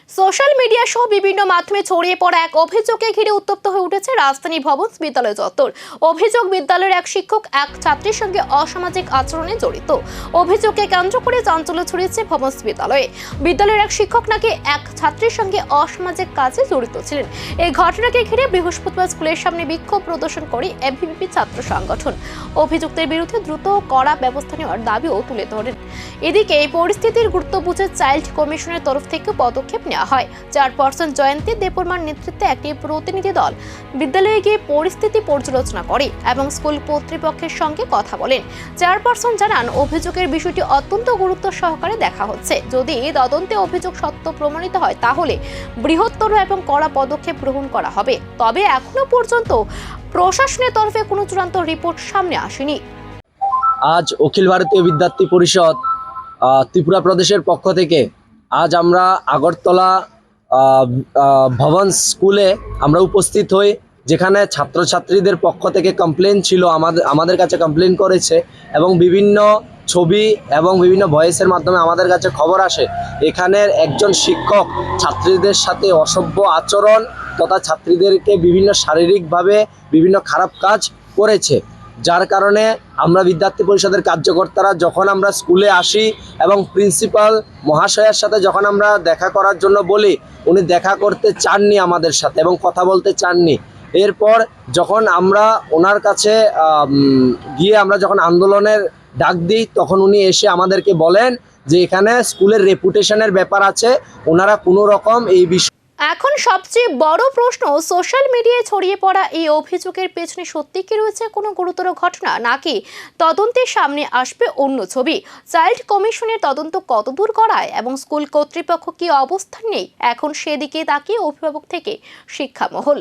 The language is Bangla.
সোশ্যাল মিডিয়া সহ বিভিন্ন মাধ্যমে ছড়িয়ে পড়া এক অভিযোগকে ঘিরে উত্তপ্ত হয়ে উঠেছে রাজধানী ভবন বিদ্যালয় চত্বর। অভিযোগ, বিদ্যালয়ের এক শিক্ষক এক ছাত্রীর সঙ্গে অসামাজিক আচরণে জড়িত। অভিযোগকে কেন্দ্র করে চাঞ্চল্য ছড়িয়েছে ভবন বিদ্যালয়ে। বিদ্যালয়ের এক শিক্ষক নাকি এক ছাত্রীর সঙ্গে অসামাজিক কাজে জড়িত ছিলেন। এই ঘটনাকে ঘিরে বৃহস্পতিবার স্কুলের সামনে বিক্ষোভ প্রদর্শন করে এবিভিপি ছাত্র সংগঠন। অভিযুক্তের বিরুদ্ধে দ্রুত কড়া ব্যবস্থা নেওয়ার দাবিও তুলে ধরেন। এদিকে এই পরিস্থিতির গুরুত্ব বুঝে চাইল্ড কমিশনের তরফ থেকে পদক্ষেপ নেওয়া হয়। চেয়ারপারসন জয়ন্তী দেববর্মার নেতৃত্বে একটি প্রতিনিধি দল বিদ্যালয়ে গিয়ে পরিস্থিতি পর্যালোচনা করে এবং স্কুল কর্তৃপক্ষের সঙ্গে কথা বলেন। চেয়ারপারসন জানান, অভিযোগের বিষয়টি অত্যন্ত গুরুত্ব সহকারে দেখা হচ্ছে। যদি তদন্তে অভিযোগ সত্য প্রমাণিত হয় তাহলে বৃহত্তর এবং কড়া পদক্ষেপ গ্রহণ করা হবে। তবে এখনো পর্যন্ত প্রশাসনের তরফে কোনো চূড়ান্ত রিপোর্ট সামনে আসেনি। আজ অখিল ভারতীয় বিদ্যার্থী পরিষদ ত্রিপুরা প্রদেশের পক্ষ থেকে আজ আমরা আগরতলা ভবন স্কুলে আমরা উপস্থিত হই, যেখানে ছাত্রছাত্রীদের পক্ষ থেকে কমপ্লেন ছিল, আমাদের কাছে কমপ্লেন করেছে এবং বিভিন্ন ছবি এবং বিভিন্ন ভয়েসের মাধ্যমে আমাদের কাছে খবর আসে এখানের একজন শিক্ষক ছাত্রীদের সাথে অসভ্য আচরণ তথা ছাত্রীদেরকে বিভিন্ন শারীরিকভাবে বিভিন্ন খারাপ কাজ করেছে। যার কারণে আমরা বিদ্যার্থী পরিষদের কার্যকর্তারা যখন আমরা স্কুলে আসি এবং প্রিন্সিপাল মহাশয়ের সাথে যখন আমরা দেখা করার জন্য বলি, উনি দেখা করতে চাননি আমাদের সাথে এবং কথা বলতে চাননি। এরপর যখন আমরা ওনার কাছে গিয়ে আমরা যখন আন্দোলনের ডাক দিই, তখন উনি এসে আমাদেরকে বলেন যে এখানে স্কুলের রেপুটেশনের ব্যাপার আছে, ওনারা কোনো রকম এই বিষয়ে। এখন সবচেয়ে বড় প্রশ্ন, সোশ্যাল মিডিয়ায় ছড়িয়ে পড়া এই অভিযোগের পেছনে সত্যি কি রয়েছে কোনো গুরুতর ঘটনা, নাকি তদন্তের সামনে আসবে অন্য ছবি? চাইল্ড কমিশনের তদন্ত কতদূর গড়ায় এবং স্কুল কর্তৃপক্ষ কি অবস্থান নেই, এখন সেদিকে তাকিয়ে অভিভাবক থেকে শিক্ষা মহল।